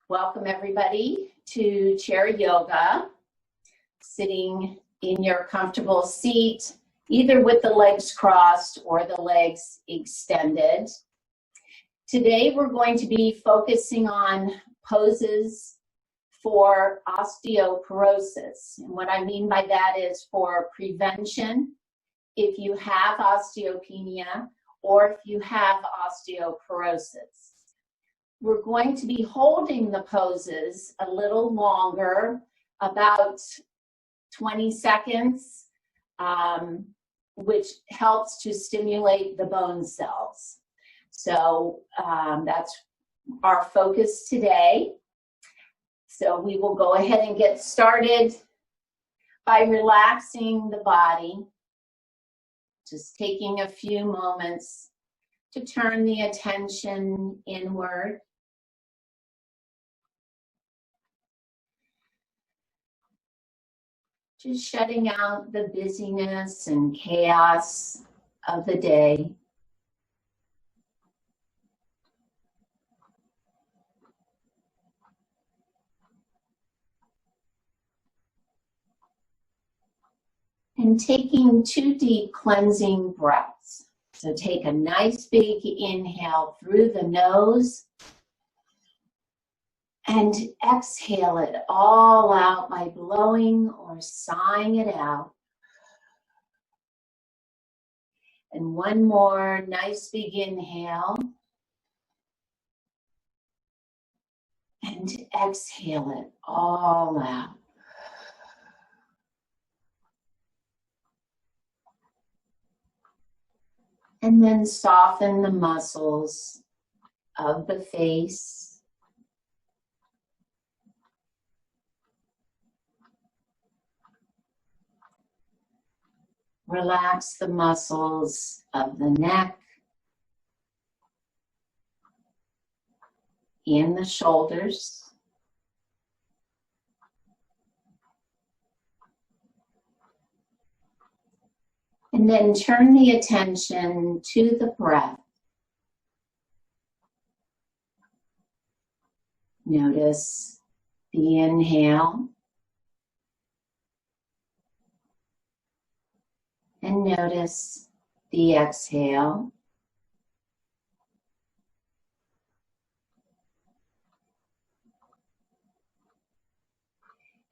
Welcome everybody to chair yoga, sitting in your comfortable seat, either with the legs crossed or the legs extended. Today we're going to be focusing on poses for osteoporosis. And what I mean by that is for prevention if you have osteopenia or if you have osteoporosis. We're going to be holding the poses a little longer, about 20 seconds, which helps to stimulate the bone cells. So that's our focus today. So we will go ahead and get started by relaxing the body, just taking a few moments to turn the attention inward. Just shutting out the busyness and chaos of the day. And taking 2 deep cleansing breaths. So take a nice big inhale through the nose and exhale it all out by blowing or sighing it out. And one more nice big inhale. And exhale it all out. And then soften the muscles of the face. Relax the muscles of the neck and the shoulders. And then turn the attention to the breath. Notice the inhale. And notice the exhale.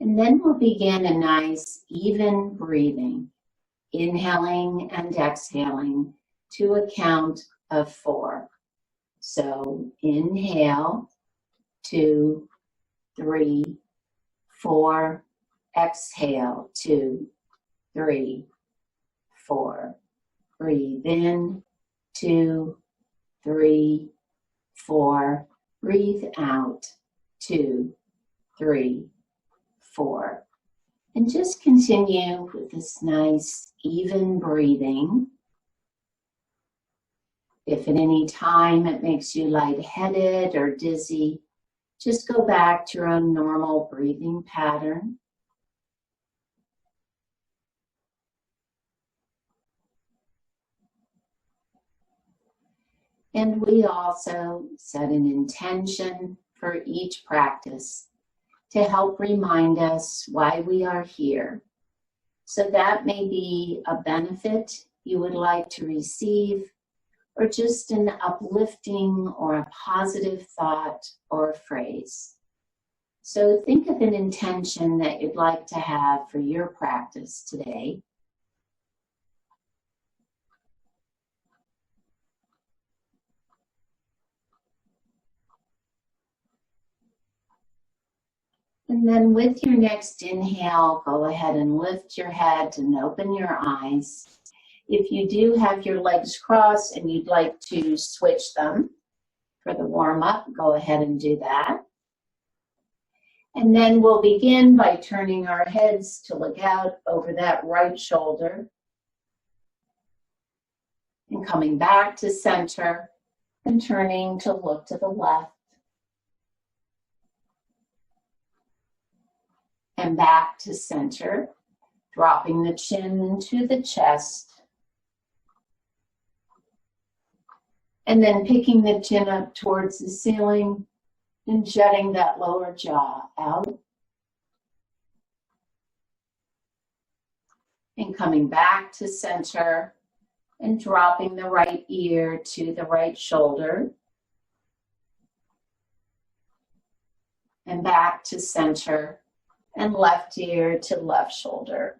And then we'll begin a nice even breathing, inhaling and exhaling to a count of 4. So inhale, 2, 3, 4, exhale, 2, 3, 4. Breathe in, 2, 3, 4. Breathe out, 2, 3, 4. And just continue with this nice, even breathing. If at any time it makes you lightheaded or dizzy, just go back to your own normal breathing pattern. And we also set an intention for each practice to help remind us why we are here. So that may be a benefit you would like to receive, or just an uplifting or a positive thought or phrase. So think of an intention that you'd like to have for your practice today. And then with your next inhale, go ahead and lift your head and open your eyes. If you do have your legs crossed and you'd like to switch them for the warm-up, go ahead and do that. And then we'll begin by turning our heads to look out over that right shoulder and coming back to center and turning to look to the left. And back to center, dropping the chin into the chest. And then picking the chin up towards the ceiling and jutting that lower jaw out. And coming back to center and dropping the right ear to the right shoulder. And back to center and left ear to left shoulder.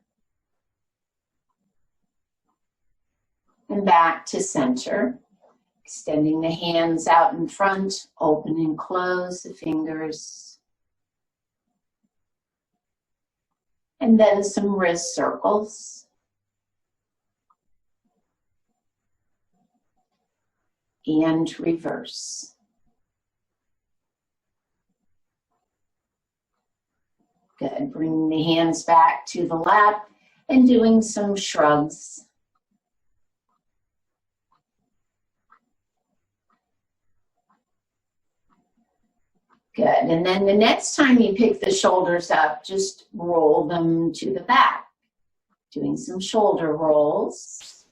And back to center. Extending the hands out in front, open and close the fingers. And then some wrist circles. And reverse. Good. Bringing the hands back to the lap and doing some shrugs. Good. And then the next time you pick the shoulders up, just roll them to the back. Doing some shoulder rolls.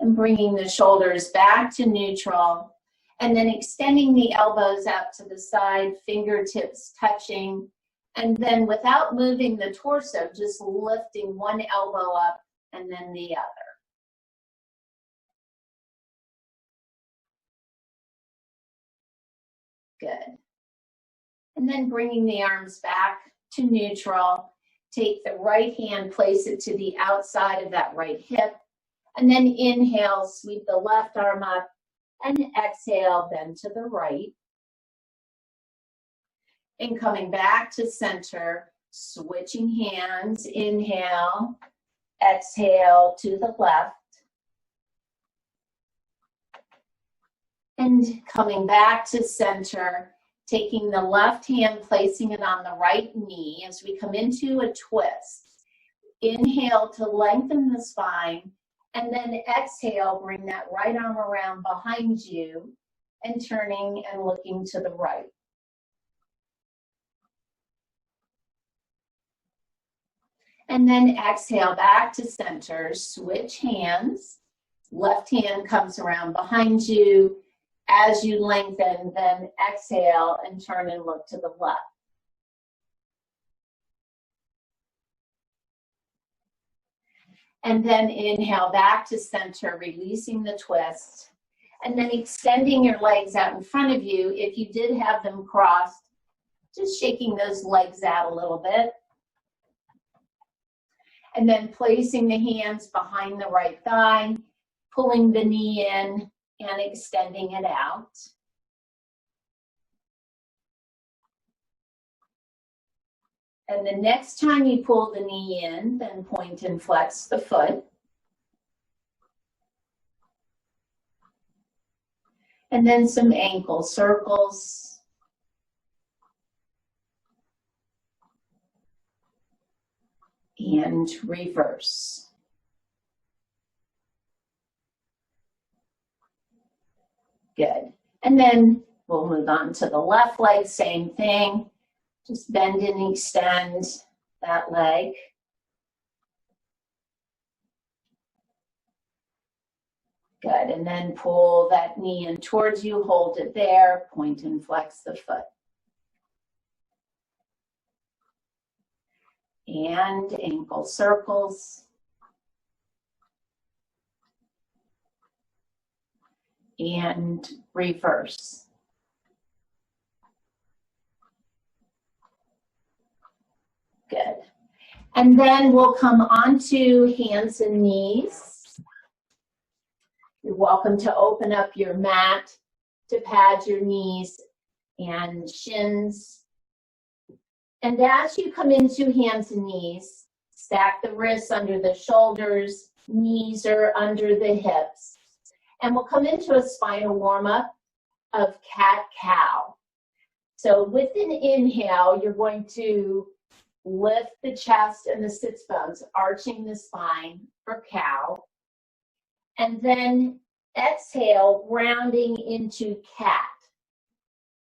And bringing the shoulders back to neutral. And then extending the elbows out to the side, fingertips touching. And then without moving the torso, just lifting one elbow up and then the other. Good. And then bringing the arms back to neutral. Take the right hand, place it to the outside of that right hip. And then inhale, sweep the left arm up. And exhale, bend to the right. And coming back to center, switching hands. Inhale, exhale to the left. And coming back to center, taking the left hand, placing it on the right knee as we come into a twist. Inhale to lengthen the spine, and then exhale, bring that right arm around behind you and turning and looking to the right. And then exhale back to center, switch hands. Left hand comes around behind you. As you lengthen, then exhale and turn and look to the left. And then inhale back to center, releasing the twist. And then extending your legs out in front of you. If you did have them crossed, just shaking those legs out a little bit. And then placing the hands behind the right thigh, pulling the knee in, and extending it out. And the next time you pull the knee in, then point and flex the foot. And then some ankle circles. And reverse. Good. And then we'll move on to the left leg, same thing. Just bend and extend that leg. Good. And then pull that knee in towards you, hold it there, point and flex the foot. And ankle circles. And reverse. Good. And then we'll come onto hands and knees. You're welcome to open up your mat to pad your knees and shins. And as you come into hands and knees, stack the wrists under the shoulders, knees are under the hips. And we'll come into a spinal warm-up of cat-cow. So with an inhale, you're going to lift the chest and the sits bones, arching the spine for cow. And then exhale, rounding into cat.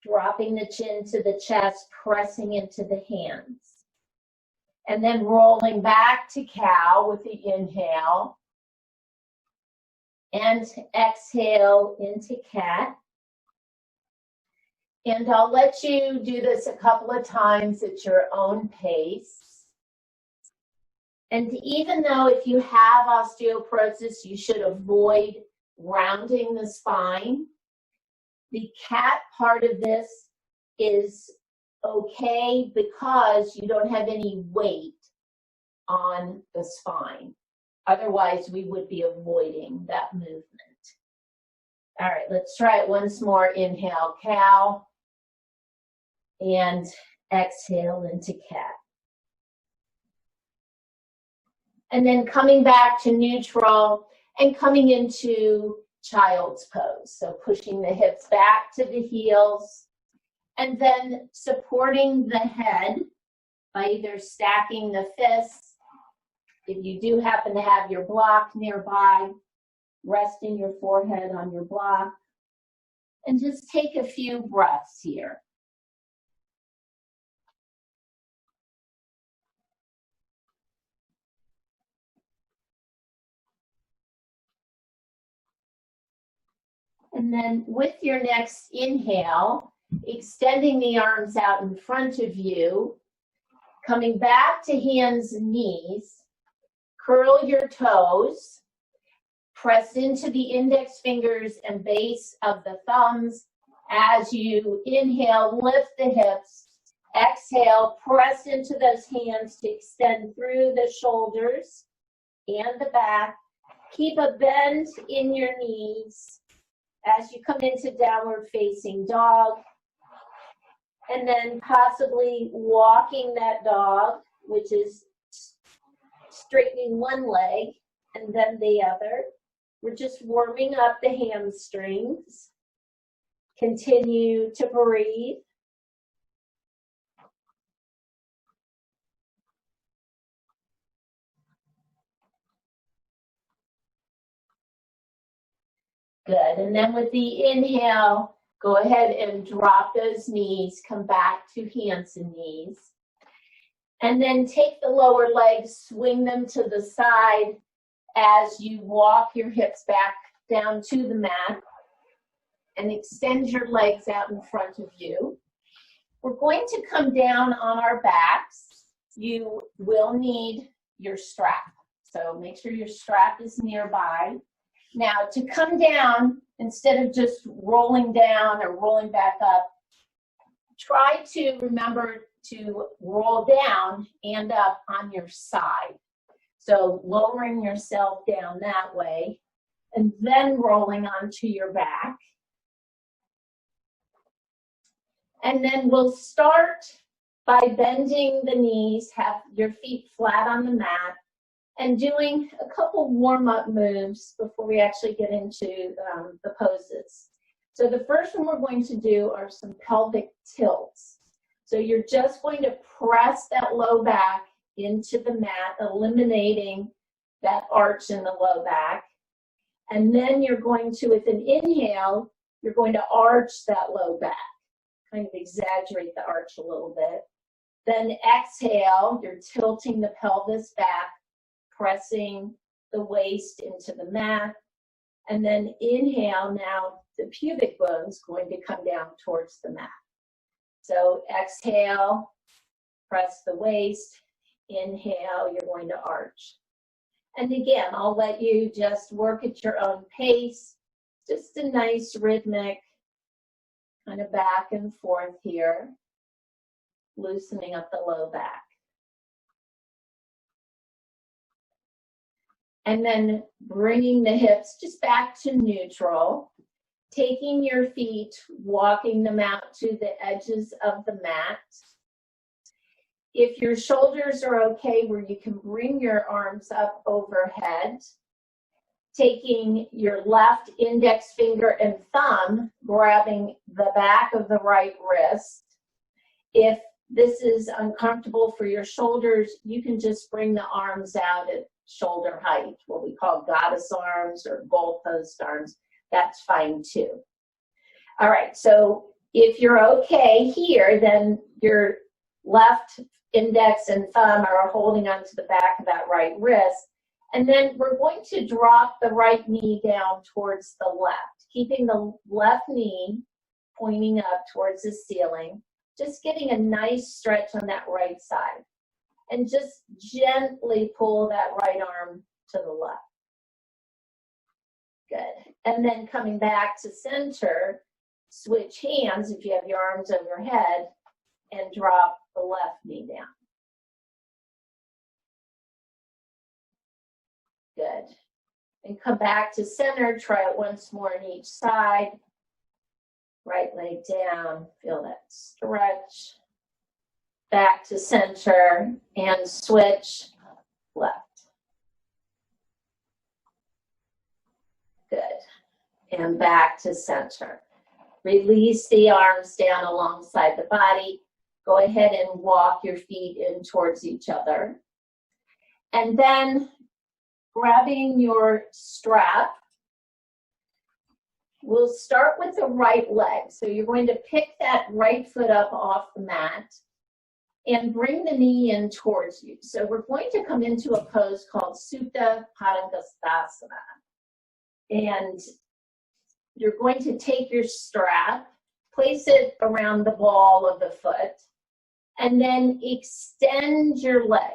Dropping the chin to the chest, pressing into the hands. And then rolling back to cow with the inhale. and exhale into cat. And I'll let you do this a couple of times at your own pace. And even though if you have osteoporosis, you should avoid rounding the spine, the cat part of this is okay because you don't have any weight on the spine. Otherwise, we would be avoiding that movement. All right, let's try it once more. Inhale, cow, and exhale into cat. And then coming back to neutral and coming into child's pose. So pushing the hips back to the heels and then supporting the head by either stacking the fists. If you do happen to have your block nearby, resting your forehead on your block. And just take a few breaths here. And then with your next inhale, extending the arms out in front of you, coming back to hands and knees, curl your toes, press into the index fingers and base of the thumbs. As you inhale, lift the hips. Exhale, press into those hands to extend through the shoulders and the back. Keep a bend in your knees as you come into downward facing dog. And then possibly walking that dog, which is straightening one leg and then the other. We're just warming up the hamstrings. Continue to breathe. Good, and then with the inhale, go ahead and drop those knees, come back to hands and knees. And then take the lower legs, swing them to the side as you walk your hips back down to the mat and extend your legs out in front of you. We're going to come down on our backs. You will need your strap, so make sure your strap is nearby. Now, to come down, instead of just rolling down or rolling back up, try to remember to roll down and up on your side. So lowering yourself down that way and then rolling onto your back. And then we'll start by bending the knees, have your feet flat on the mat, and doing a couple warm-up moves before we actually get into the poses. So the first one we're going to do are some pelvic tilts. So you're just going to press that low back into the mat, eliminating that arch in the low back. And then you're going to, with an inhale, you're going to arch that low back, kind of exaggerate the arch a little bit. Then exhale, you're tilting the pelvis back, pressing the waist into the mat. And then inhale, now the pubic bone's going to come down towards the mat. So exhale, press the waist. Inhale, you're going to arch. And again, I'll let you just work at your own pace. Just a nice rhythmic kind of back and forth here, loosening up the low back. And then bringing the hips just back to neutral, taking your feet, walking them out to the edges of the mat. If your shoulders are okay, where you can bring your arms up overhead, taking your left index finger and thumb, grabbing the back of the right wrist. If this is uncomfortable for your shoulders, you can just bring the arms out at shoulder height, what we call goddess arms or goalpost arms. That's fine too. All right, so if you're okay here, then your left index and thumb are holding onto the back of that right wrist, And then we're going to drop the right knee down towards the left, keeping the left knee pointing up towards the ceiling, just getting a nice stretch on that right side. And just gently pull that right arm to the left. Good. And then coming back to center, switch hands if you have your arms overhead and drop the left knee down. Good. And come back to center, try it once more on each side. Right leg down, feel that stretch. Back to center and switch left. Good. And back to center. Release the arms down alongside the body. Go ahead and walk your feet in towards each other. And then grabbing your strap, we'll start with the right leg. So you're going to pick that right foot up off the mat and bring the knee in towards you. So we're going to come into a pose called Supta Padangusthasana. And you're going to take your strap, place it around the ball of the foot, and then extend your leg.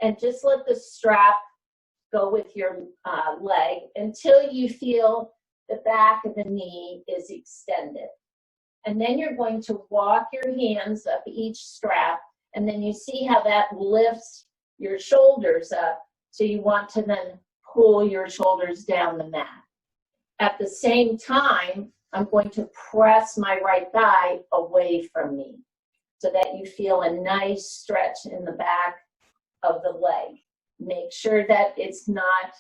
And just let the strap go with your leg until you feel the back of the knee is extended. And then you're going to walk your hands up each strap, and then you see how that lifts your shoulders up. So you want to then pull your shoulders down the mat. At the same time, I'm going to press my right thigh away from me so that you feel a nice stretch in the back of the leg. Make sure that it's not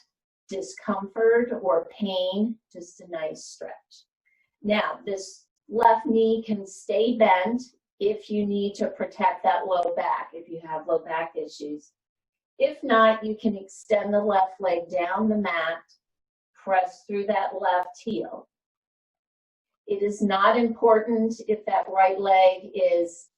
discomfort or pain, just a nice stretch. Now, this left knee can stay bent if you need to protect that low back, if you have low back issues. If not, you can extend the left leg down the mat, press through that left heel. It is not important if that right leg is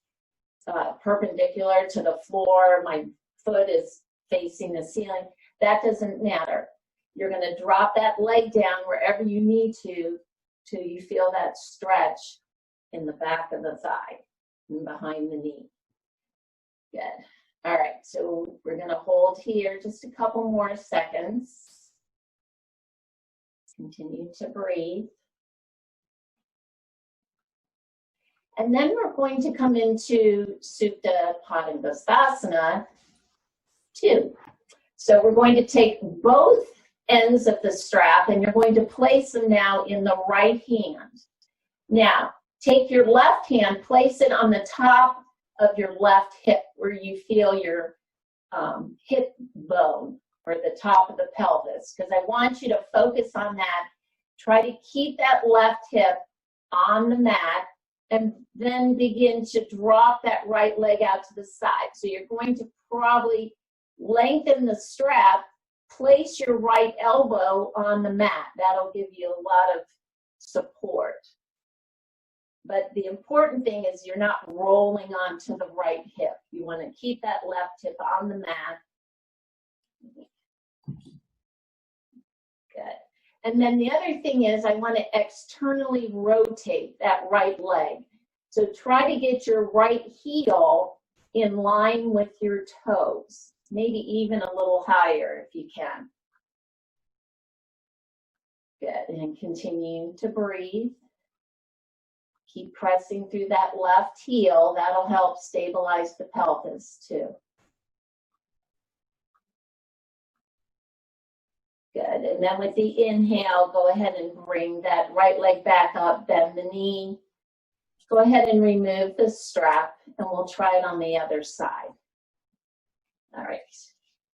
perpendicular to the floor, my foot is facing the ceiling. That doesn't matter. You're going to drop that leg down wherever you need to till you feel that stretch in the back of the thigh and behind the knee. Good. All right, so we're going to hold here just a couple more seconds. Continue to breathe. And then we're going to come into Supta Padangusthasana 2. So we're going to take both ends of the strap and you're going to place them now in the right hand. Now, take your left hand, place it on the top of your left hip where you feel your hip bone or the top of the pelvis, because I want you to focus on that. Try to keep that left hip on the mat and then begin to drop that right leg out to the side. So you're going to probably lengthen the strap, place your right elbow on the mat. That'll give you a lot of support. But the important thing is you're not rolling onto the right hip. You want to keep that left hip on the mat. Good. And then the other thing is I want to externally rotate that right leg. So try to get your right heel in line with your toes, maybe even a little higher if you can. Good, and continue to breathe. Keep pressing through that left heel. That'll help stabilize the pelvis too. Good, and then with the inhale, go ahead and bring that right leg back up, bend the knee. Go ahead and remove the strap, and we'll try it on the other side. All right,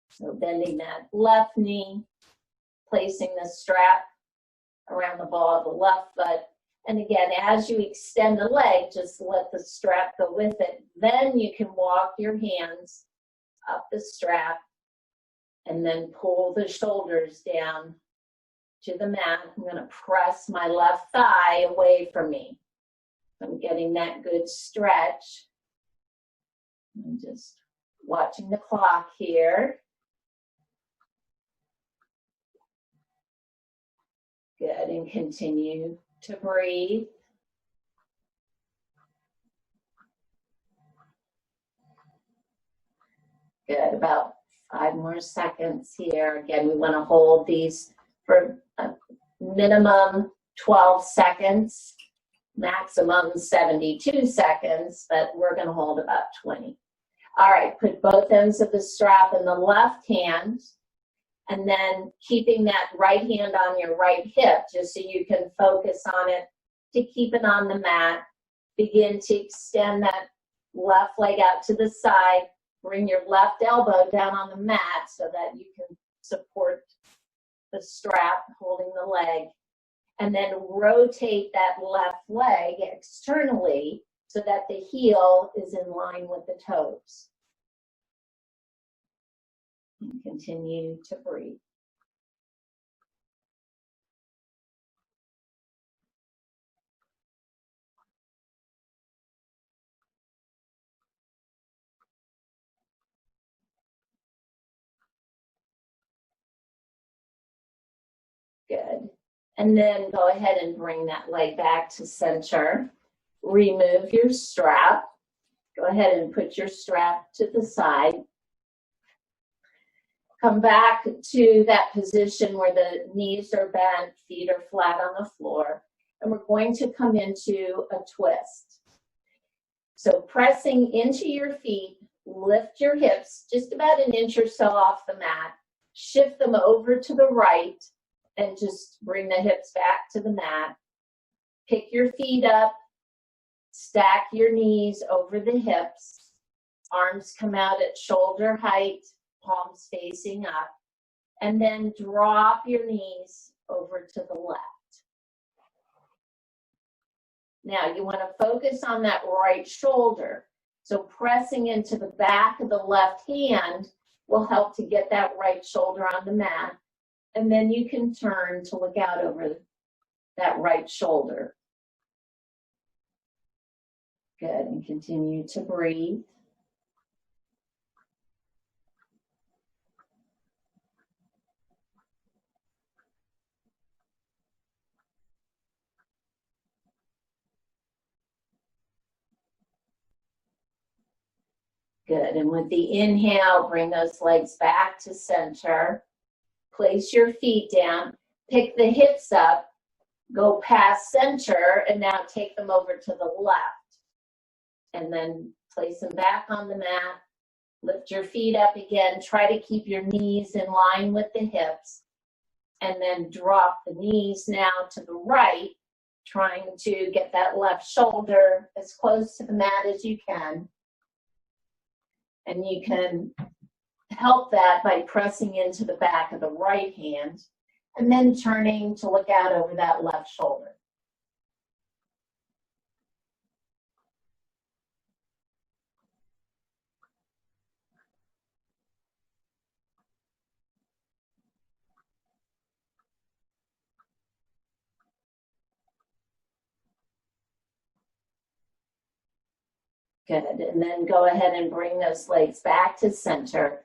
so bending that left knee, placing the strap around the ball of the left foot. And again, as you extend the leg, just let the strap go with it. Then you can walk your hands up the strap and then pull the shoulders down to the mat. I'm going to press my left thigh away from me. I'm getting that good stretch. I'm just watching the clock here. Good, and continue to breathe. Good, about 5 more seconds here. Again, we want to hold these for a minimum 12 seconds, maximum 72 seconds, but we're going to hold about 20. All right, put both ends of the strap in the left hand, and then keeping that right hand on your right hip, just so you can focus on it to keep it on the mat. Begin to extend that left leg out to the side. Bring your left elbow down on the mat so that you can support the strap holding the leg. And then rotate that left leg externally so that the heel is in line with the toes. And continue to breathe. Good. And then go ahead and bring that leg back to center. Remove your strap. Go ahead and put your strap to the side. Come back to that position where the knees are bent, feet are flat on the floor, and we're going to come into a twist. So pressing into your feet, lift your hips just about an inch or so off the mat, shift them over to the right, and just bring the hips back to the mat. Pick your feet up, stack your knees over the hips, arms come out at shoulder height, palms facing up, and then drop your knees over to the left. Now you want to focus on that right shoulder. So pressing into the back of the left hand will help to get that right shoulder on the mat. And then you can turn to look out over that right shoulder. Good, and continue to breathe. Good, and with the inhale, bring those legs back to center. Place your feet down, pick the hips up, go past center, and now take them over to the left. And then place them back on the mat. Lift your feet up again. Try to keep your knees in line with the hips. And then drop the knees now to the right, trying to get that left shoulder as close to the mat as you can. And you can help that by pressing into the back of the right hand and then turning to look out over that left shoulder. Good, and then go ahead and bring those legs back to center.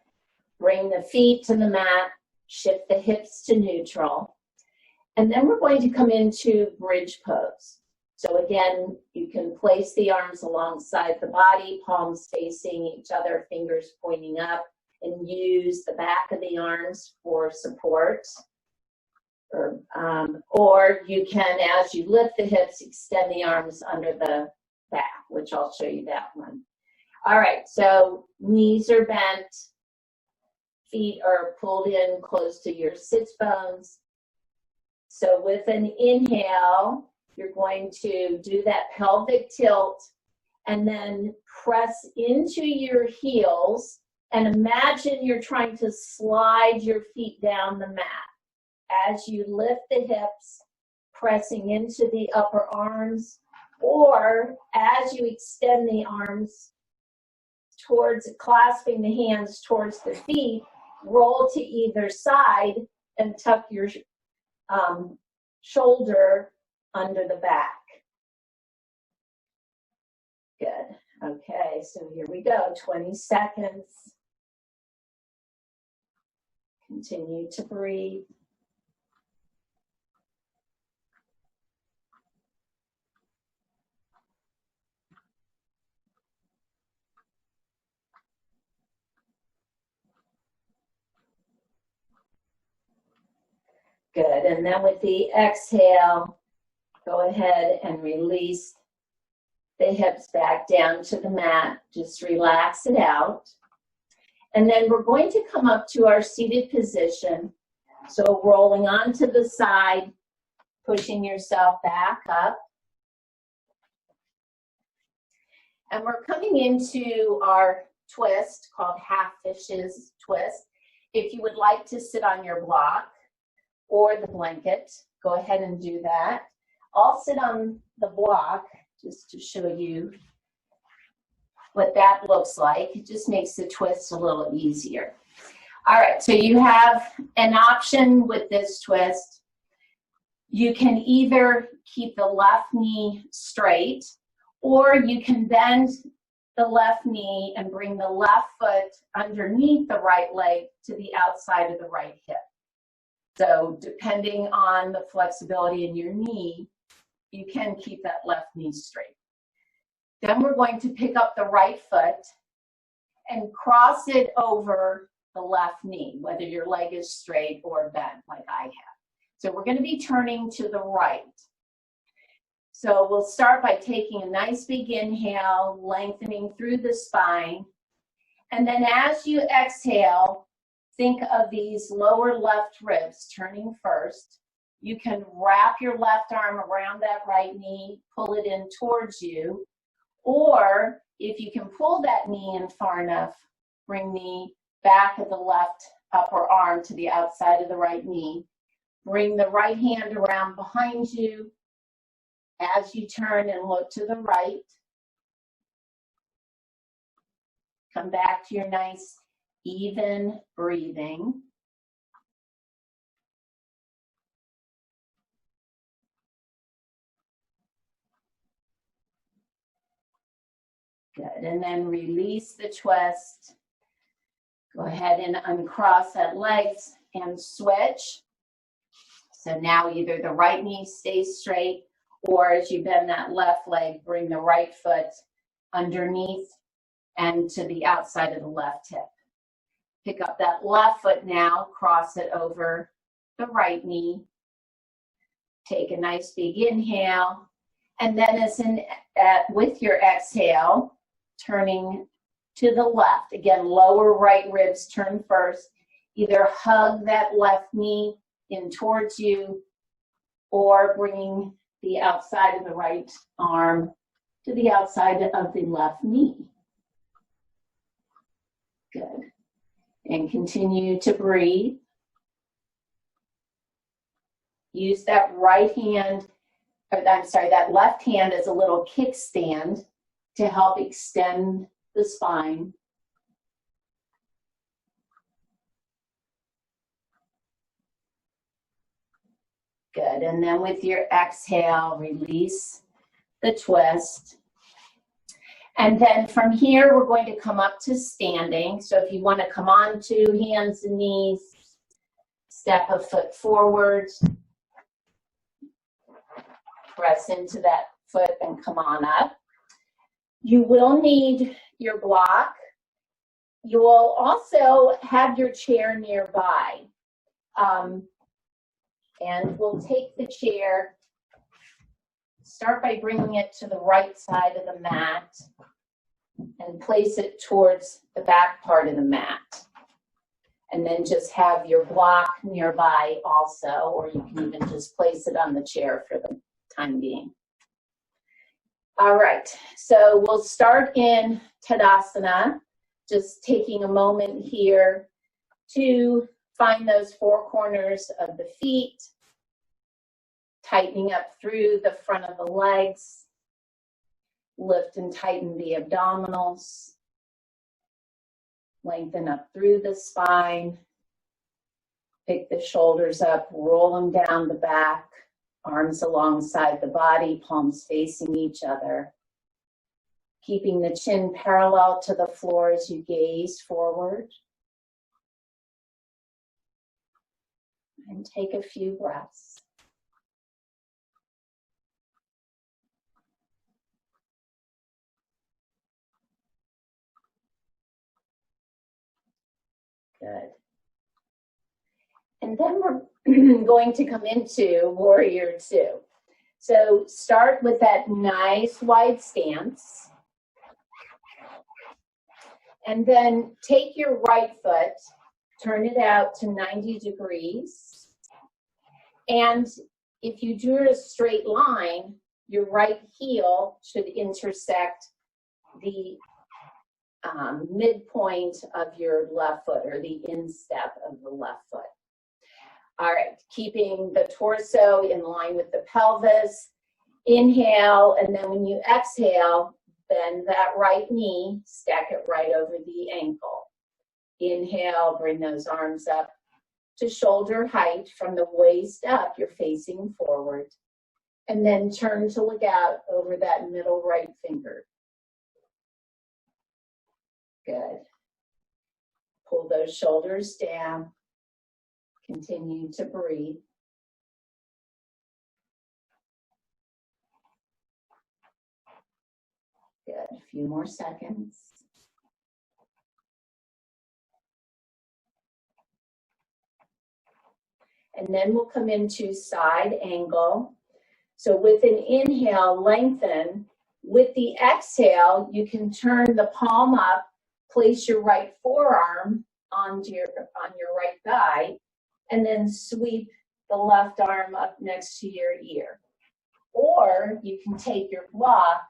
Bring the feet to the mat, shift the hips to neutral. And then we're going to come into bridge pose. So again, you can place the arms alongside the body, palms facing each other, fingers pointing up, and use the back of the arms for support. Or you can, as you lift the hips, extend the arms under the back, which I'll show you that one. All right, so knees are bent, feet are pulled in close to your sits bones. So with an inhale, you're going to do that pelvic tilt and then press into your heels and imagine you're trying to slide your feet down the mat. As you lift the hips, pressing into the upper arms, or as you extend the arms towards, clasping the hands towards the feet, roll to either side and tuck your shoulder under the back. Good. Okay, so here we go, 20 seconds. Continue to breathe. Good, and then with the exhale, go ahead and release the hips back down to the mat. Just relax it out. And then we're going to come up to our seated position. So rolling onto the side, pushing yourself back up. And we're coming into our twist called half fishes twist. If you would like to sit on your block or the blanket, go ahead and do that. I'll sit on the block just to show you what that looks like. It just makes the twist a little easier. All right, so you have an option with this twist. You can either keep the left knee straight, or you can bend the left knee and bring the left foot underneath the right leg to the outside of the right hip. So depending on the flexibility in your knee, you can keep that left knee straight. Then we're going to pick up the right foot and cross it over the left knee, whether your leg is straight or bent like I have. So we're going to be turning to the right. So we'll start by taking a nice big inhale, lengthening through the spine. And then as you exhale, think of these lower left ribs turning first. You can wrap your left arm around that right knee, pull it in towards you. Or if you can pull that knee in far enough, bring the back of the left upper arm to the outside of the right knee. Bring the right hand around behind you as you turn and look to the right. Come back to your nice, even breathing. Good, and then release the twist. Go ahead and uncross that legs and switch. So now either the right knee stays straight, or as you bend that left leg, bring the right foot underneath and to the outside of the left hip. Pick up that left foot now, cross it over the right knee. Take a nice big inhale, and then with your exhale, turning to the left. Again, lower right ribs turn first. Either hug that left knee in towards you, or bringing the outside of the right arm to the outside of the left knee. Good. And continue to breathe. Use that that left hand as a little kickstand to help extend the spine. Good, and then with your exhale, release the twist. And then from here, we're going to come up to standing. So if you want to come on to hands and knees, step a foot forward, press into that foot and come on up. You will need your block. You will also have your chair nearby. And we'll take the chair, start by bringing it to the right side of the mat and place it towards the back part of the mat. And then just have your block nearby also, or you can even just place it on the chair for the time being. All right, so we'll start in Tadasana, just taking a moment here to find those four corners of the feet, tightening up through the front of the legs, lift and tighten the abdominals, lengthen up through the spine, pick the shoulders up, roll them down the back, arms alongside the body, palms facing each other, keeping the chin parallel to the floor as you gaze forward. And take a few breaths. Good. And then we're going to come into warrior two. So start with that nice wide stance. And then take your right foot, turn it out to 90 degrees. And if you drew a straight line, your right heel should intersect the midpoint of your left foot, or the instep of the left foot. All right, keeping the torso in line with the pelvis. Inhale, and then when you exhale, bend that right knee, stack it right over the ankle. Inhale, bring those arms up to shoulder height. From the waist up, you're facing forward. And then turn to look out over that middle right finger. Good. Pull those shoulders down. Continue to breathe. Good. A few more seconds. And then we'll come into side angle. So with an inhale, lengthen. With the exhale, you can turn the palm up, place your right forearm on your right thigh, and then sweep the left arm up next to your ear. Or you can take your block,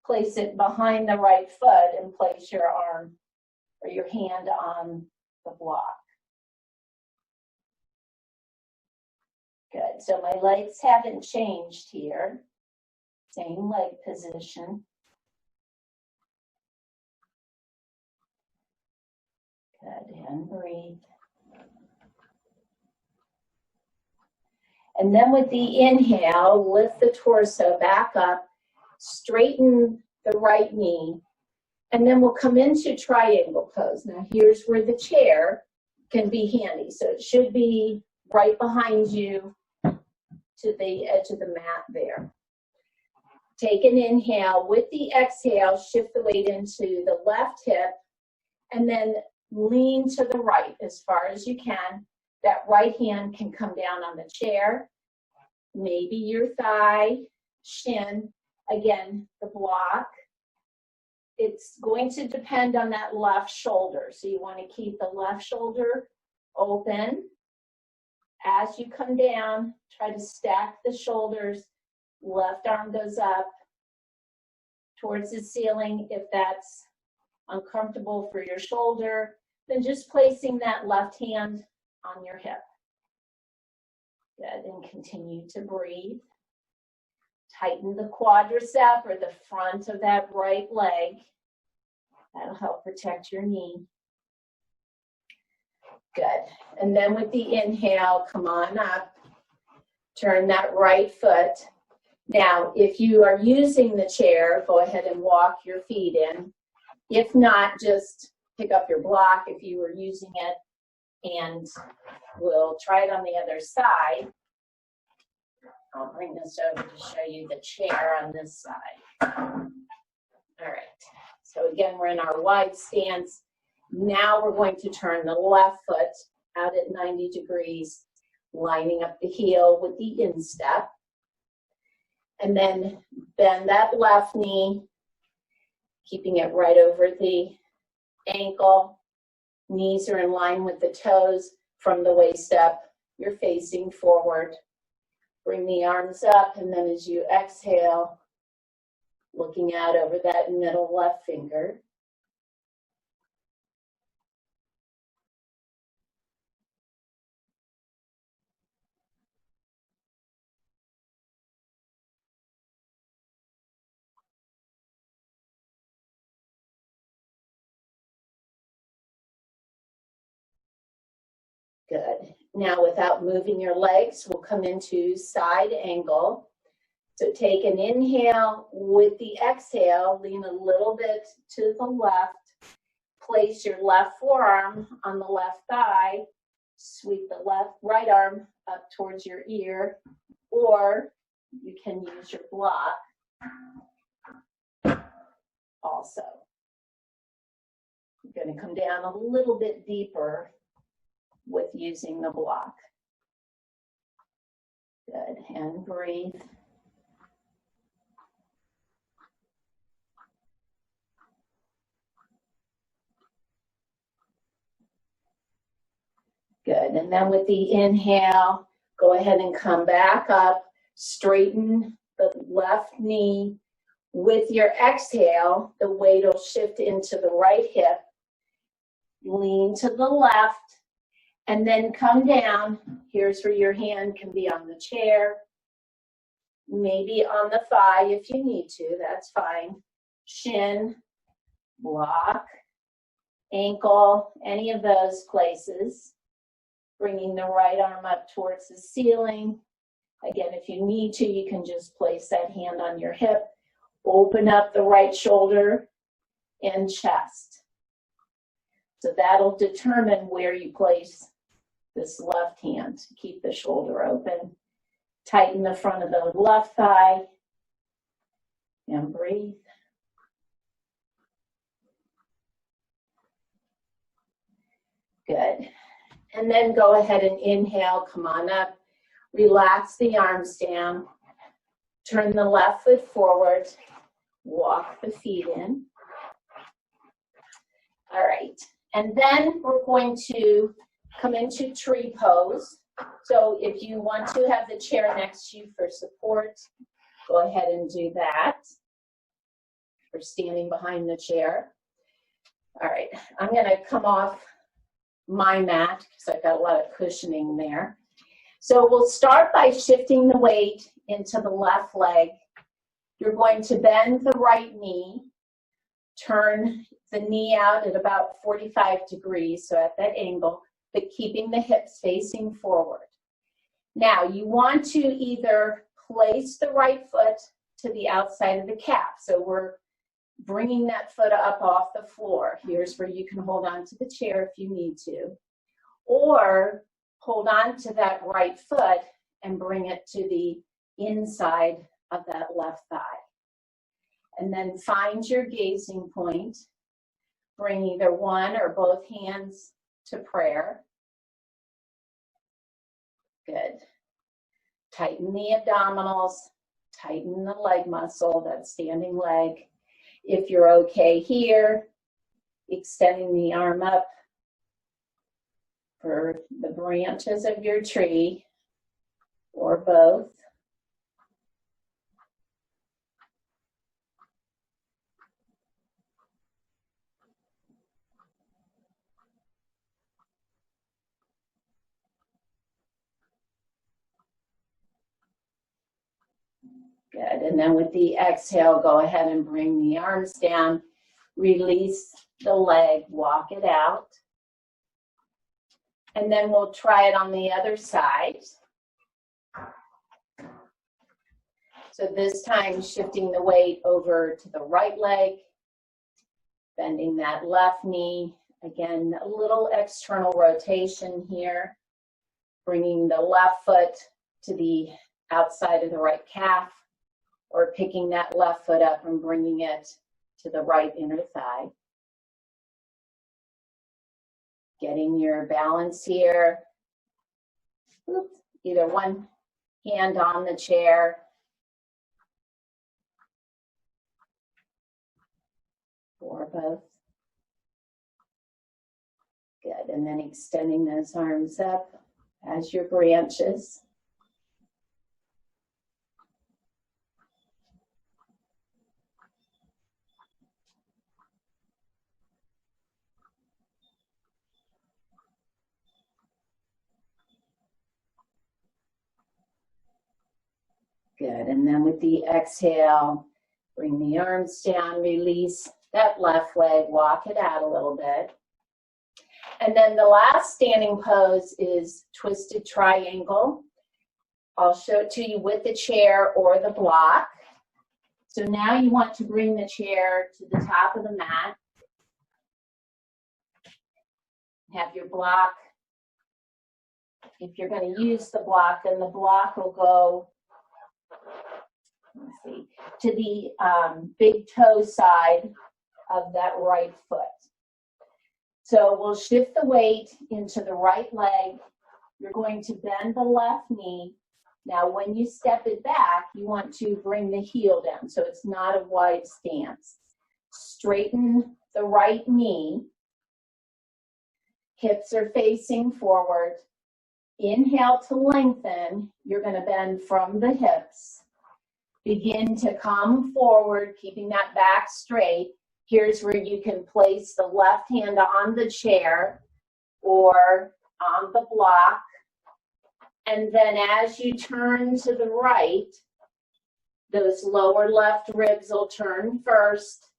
place it behind the right foot, and place your arm or your hand on the block. Good. So my legs haven't changed here. Same leg position. Good. And breathe. And then with the inhale, lift the torso back up, straighten the right knee, and then we'll come into triangle pose. Now here's where the chair can be handy. So it should be right behind you to the edge of the mat there. Take an inhale. With the exhale, shift the weight into the left hip, and then lean to the right as far as you can. That right hand can come down on the chair, maybe your thigh, shin, again, the block. It's going to depend on that left shoulder. So you want to keep the left shoulder open. As you come down, try to stack the shoulders. Left arm goes up towards the ceiling. If that's uncomfortable for your shoulder, then just placing that left hand on your hip. Good, and continue to breathe. Tighten the quadricep or the front of that right leg. That'll help protect your knee. Good. And then with the inhale, come on up. Turn that right foot. Now, if you are using the chair, go ahead and walk your feet in. If not, just pick up your block if you were using it, and we'll try it on the other side. I'll bring this over to show you the chair on this side. All right. So again, we're in our wide stance. Now we're going to turn the left foot out at 90 degrees, lining up the heel with the instep. And then bend that left knee, keeping it right over the ankle. Knees are in line with the toes. From the waist up, you're facing forward. Bring the arms up, and then as you exhale, looking out over that middle left finger. Good. Now, without moving your legs, we'll come into side angle. So take an inhale. With the exhale, lean a little bit to the left. Place your left forearm on the left thigh. Sweep the right arm up towards your ear, or you can use your block also. You're going to come down a little bit deeper with using the block. Good, and breathe. Good, and then with the inhale, go ahead and come back up, straighten the left knee. With your exhale, the weight will shift into the right hip, lean to the left, and then come down. Here's where your hand can be on the chair, maybe on the thigh if you need to, that's fine. Shin, block, ankle, any of those places. Bringing the right arm up towards the ceiling. Again, if you need to, you can just place that hand on your hip. Open up the right shoulder and chest. So that'll determine where you place this left hand. Keep the shoulder open. Tighten the front of the left thigh. And breathe. Good. And then go ahead and inhale, come on up. Relax the arms down. Turn the left foot forward. Walk the feet in. All right. And then we're going to come into tree pose. So if you want to have the chair next to you for support, go ahead and do that. Or standing behind the chair. All right. I'm going to come off my mat because I've got a lot of cushioning there. So we'll start by shifting the weight into the left leg. You're going to bend the right knee, turn the knee out at about 45 degrees, so at that angle, but keeping the hips facing forward. Now you want to either place the right foot to the outside of the calf. So we're bringing that foot up off the floor. Here's where you can hold on to the chair if you need to. Or hold on to that right foot and bring it to the inside of that left thigh. And then find your gazing point. Bring either one or both hands to prayer. Good. Tighten the abdominals. Tighten the leg muscle, that standing leg. If you're okay here, extending the arm up for the branches of your tree, or both. Good, and then with the exhale, go ahead and bring the arms down, release the leg, walk it out. And then we'll try it on the other side. So this time, shifting the weight over to the right leg, bending that left knee. Again, a little external rotation here, bringing the left foot to the outside of the right calf, or picking that left foot up and bringing it to the right inner thigh. Getting your balance here. Either one hand on the chair. Or both. Good, and then extending those arms up as your branches. Good, and then with the exhale, bring the arms down, release that left leg, walk it out a little bit. And then the last standing pose is twisted triangle. I'll show it to you with the chair or the block. So now you want to bring the chair to the top of the mat. Have your block. If you're going to use the block, then the block will go, let's see, to the big toe side of that right foot. So we'll shift the weight into the right leg. You're going to bend the left knee. Now, when you step it back, you want to bring the heel down so it's not a wide stance. Straighten the right knee. Hips are facing forward. Inhale to lengthen. You're going to bend from the hips. Begin to come forward, keeping that back straight. Here's where you can place the left hand on the chair or on the block. And then as you turn to the right, those lower left ribs will turn first.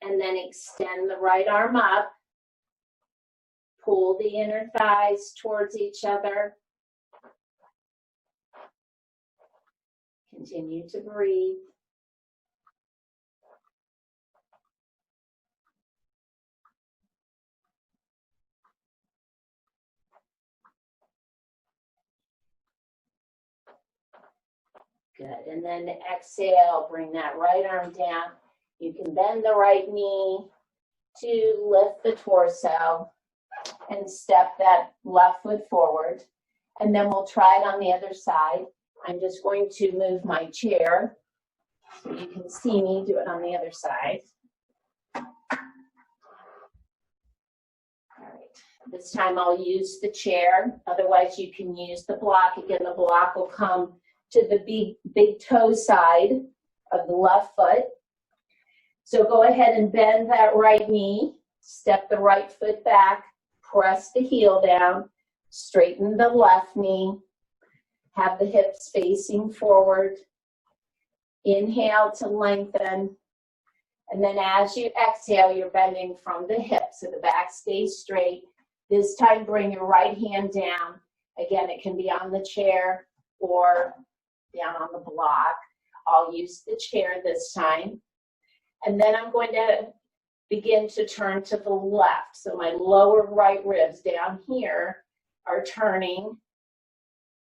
And then extend the right arm up. Pull the inner thighs towards each other. Continue to breathe. Good, and then exhale, bring that right arm down. You can bend the right knee to lift the torso and step that left foot forward. And then we'll try it on the other side. I'm just going to move my chair so you can see me do it on the other side. All right, this time I'll use the chair. Otherwise you can use the block. Again, the block will come to the big toe side of the left foot. So go ahead and bend that right knee, step the right foot back, press the heel down, straighten the left knee, have the hips facing forward. Inhale to lengthen, and then as you exhale, you're bending from the hips so the back stays straight. This time bring your right hand down. Again, it can be on the chair or down on the block. I'll use the chair this time. And then I'm going to begin to turn to the left. So my lower right ribs down here are turning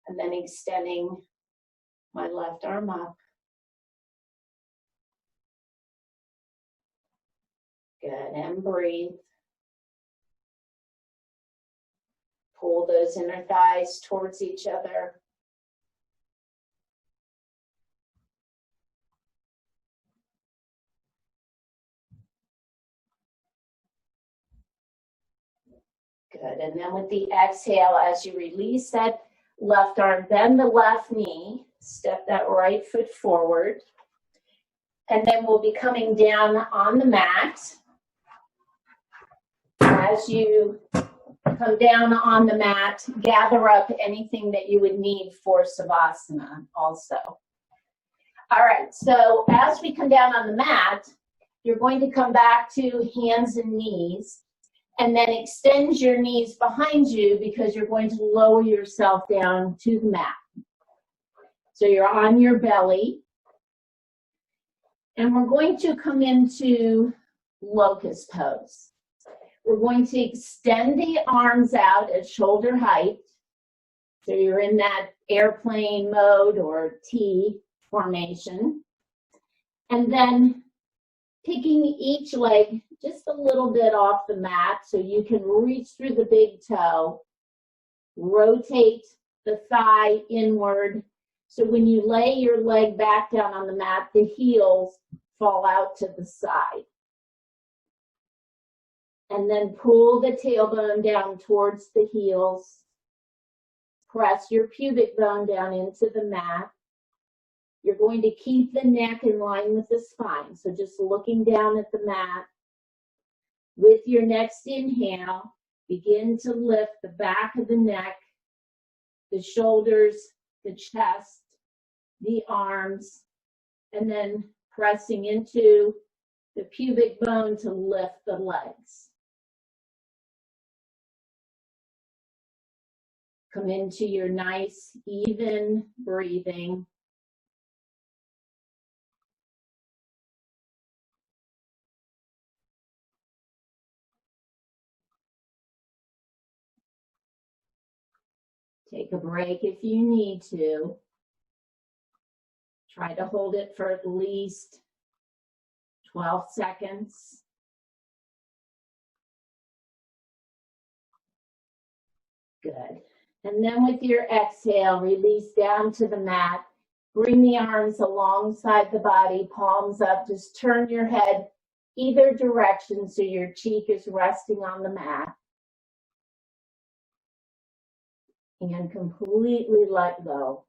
and then extending my left arm up. Good, and breathe. Pull those inner thighs towards each other. Good, and then with the exhale, as you release that left arm, bend the left knee, step that right foot forward, and then we'll be coming down on the mat. As you come down on the mat, gather up anything that you would need for Savasana also. All right, so as we come down on the mat, you're going to come back to hands and knees, and then extend your knees behind you because you're going to lower yourself down to the mat. So you're on your belly, and we're going to come into locust pose. We're going to extend the arms out at shoulder height. So you're in that airplane mode or T formation. And then picking each leg just a little bit off the mat so you can reach through the big toe. Rotate the thigh inward. So when you lay your leg back down on the mat, the heels fall out to the side. And then pull the tailbone down towards the heels. Press your pubic bone down into the mat. You're going to keep the neck in line with the spine. So just looking down at the mat. With your next inhale, begin to lift the back of the neck, the shoulders, the chest, the arms, and then pressing into the pubic bone to lift the legs. Come into your nice, even breathing. Take a break if you need to. Try to hold it for at least 12 seconds. Good. And then with your exhale, release down to the mat. Bring the arms alongside the body, palms up. Just turn your head either direction so your cheek is resting on the mat. And completely let go.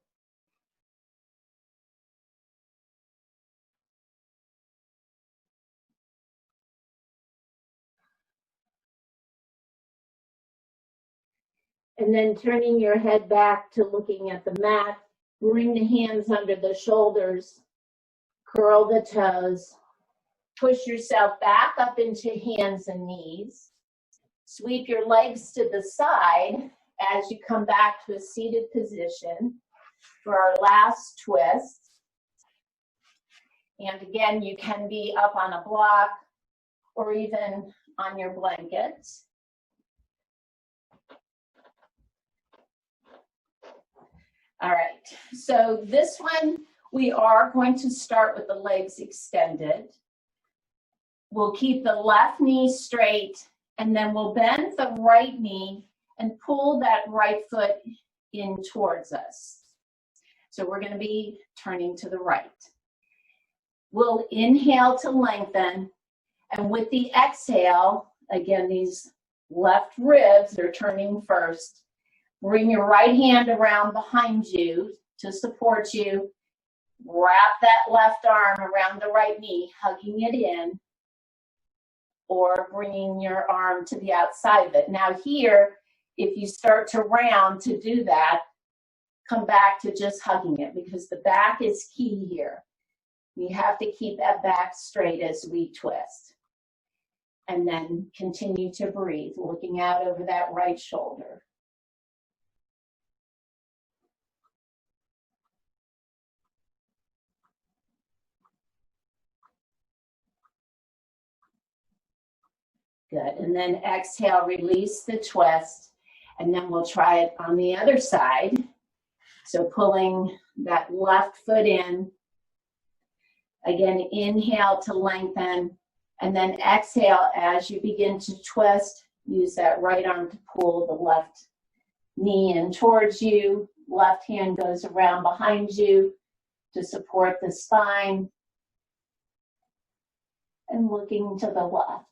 And then turning your head back to looking at the mat. Bring the hands under the shoulders. Curl the toes. Push yourself back up into hands and knees. Sweep your legs to the side as you come back to a seated position for our last twist. And again, you can be up on a block or even on your blanket. All right, so this one, we are going to start with the legs extended. We'll keep the left knee straight, and then we'll bend the right knee and pull that right foot in towards us. So we're going to be turning to the right. We'll inhale to lengthen, and with the exhale, again, these left ribs are turning first. Bring your right hand around behind you to support you. Wrap that left arm around the right knee, hugging it in, or bringing your arm to the outside of it. Now here, if you start to round to do that, come back to just hugging it because the back is key here. You have to keep that back straight as we twist. And then continue to breathe, looking out over that right shoulder. Good, and then exhale, release the twist, and then we'll try it on the other side. So pulling that left foot in, again, inhale to lengthen, and then exhale as you begin to twist, use that right arm to pull the left knee in towards you, left hand goes around behind you to support the spine, and looking to the left.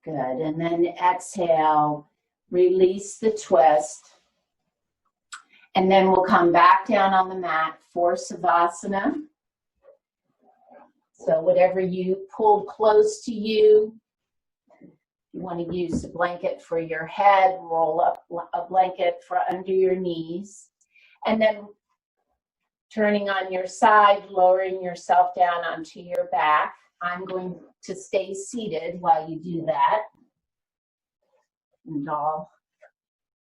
Good, and then exhale, release the twist, and then we'll come back down on the mat for Savasana. So whatever you pulled close to you, you want to use a blanket for your head, roll up a blanket for under your knees, and then turning on your side, lowering yourself down onto your back. I'm going to stay seated while you do that, and I'll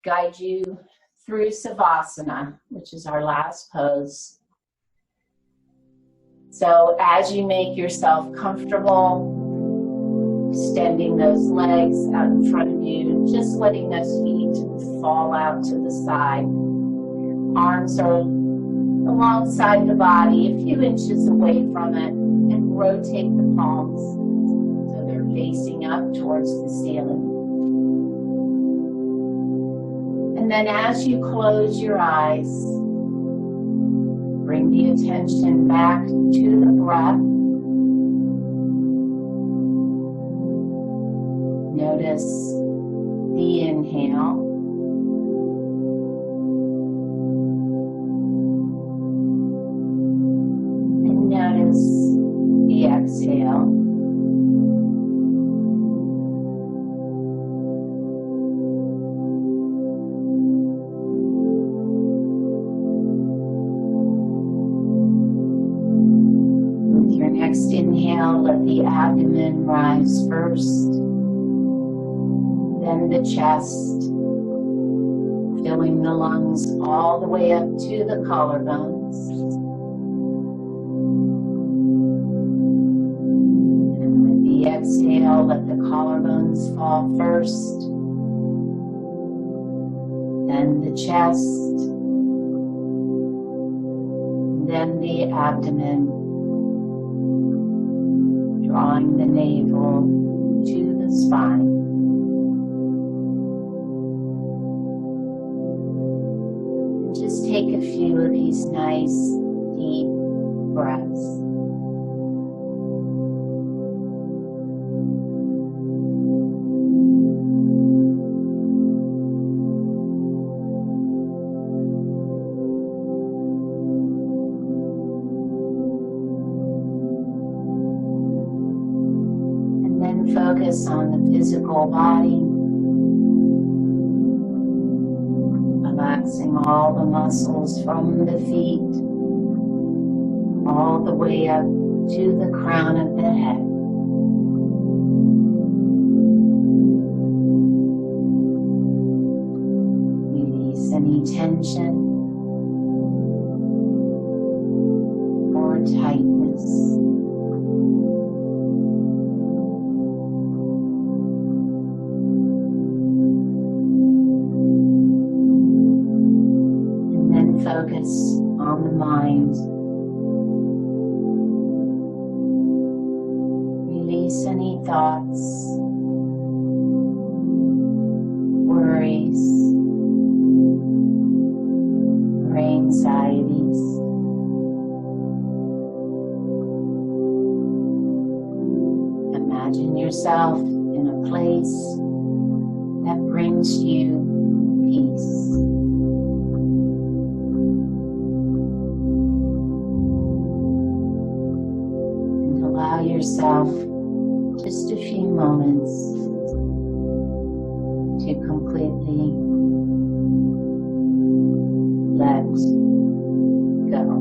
guide you through Savasana, which is our last pose. So as you make yourself comfortable, extending those legs out in front of you, just letting those feet fall out to the side. Arms are alongside the body, a few inches away from it, and rotate the palms so they're facing up towards the ceiling. And then as you close your eyes, bring the attention back to the breath. Notice the inhale. And notice the exhale. With your next inhale, let the abdomen rise first. Then the chest, filling the lungs all the way up to the collarbones. And with the exhale, let the collarbones fall first. then the chest, then the abdomen, drawing the navel to the spine. And just take a few of these nice, deep breaths. Focus on the physical body, relaxing all the muscles from the feet, all the way up to the crown of the head. Release any tension or tightness. Focus on the mind. Release any thoughts, worries, or anxieties. Imagine yourself in a place that brings you peace. Allow yourself just a few moments to completely let go.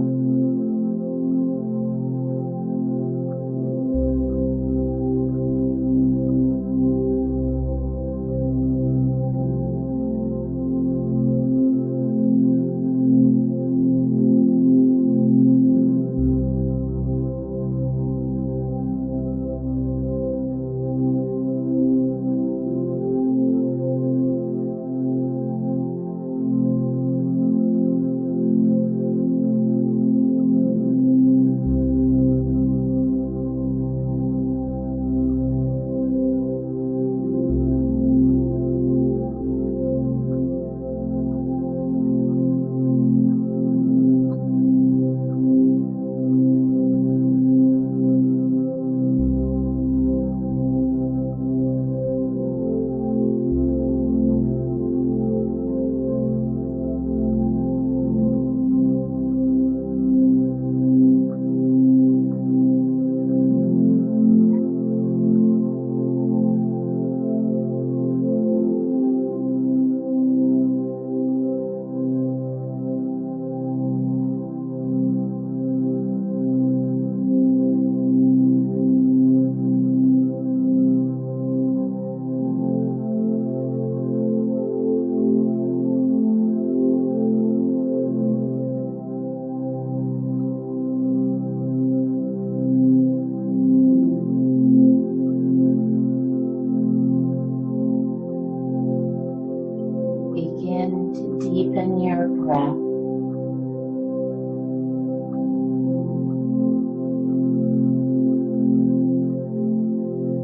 Begin to deepen your breath.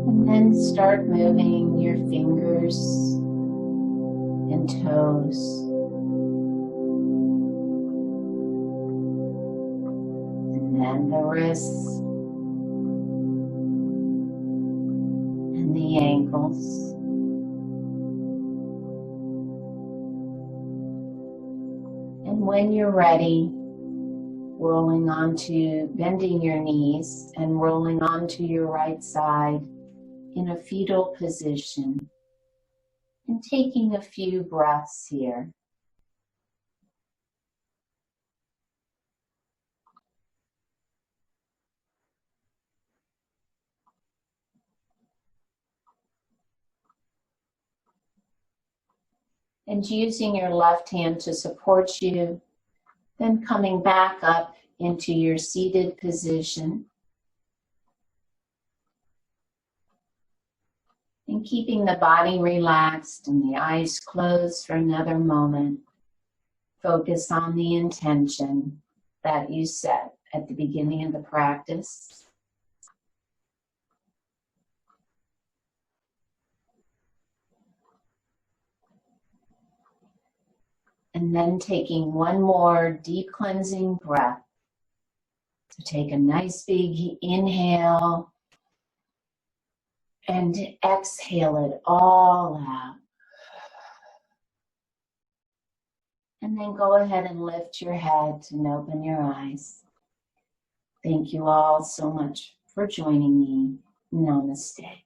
And then start moving your fingers and toes. And then the wrists and the ankles. And when you're ready, bending your knees and rolling onto your right side in a fetal position and taking a few breaths here. And using your left hand to support you, then coming back up into your seated position. And keeping the body relaxed and the eyes closed for another moment. Focus on the intention that you set at the beginning of the practice. And then taking one more deep cleansing breath. So take a nice big inhale and exhale it all out. And then go ahead and lift your head and open your eyes. Thank you all so much for joining me. Namaste.